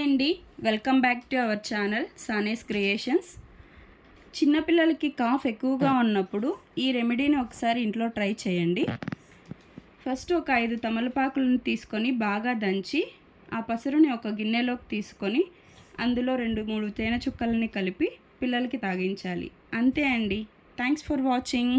అండి, welcome back to our channel సానేస్ creations. చిన్నపిల్లలకి cough ఎక్కువగా ఉన్నప్పుడు ఈ రెమెడీని ఒకసారి ఇంట్లో ట్రై చేయండి. ఫస్ట్ ఒక 5 తమలపాకులను తీసుకొని బాగా దంచి ఆ పసరుని ఒక గిన్నెలోకి తీసుకొని అందులో 2-3 తేనె చుక్కలని కలిపి పిల్లలకి తాగించాలి. అంతే అండి. Thanks for watching.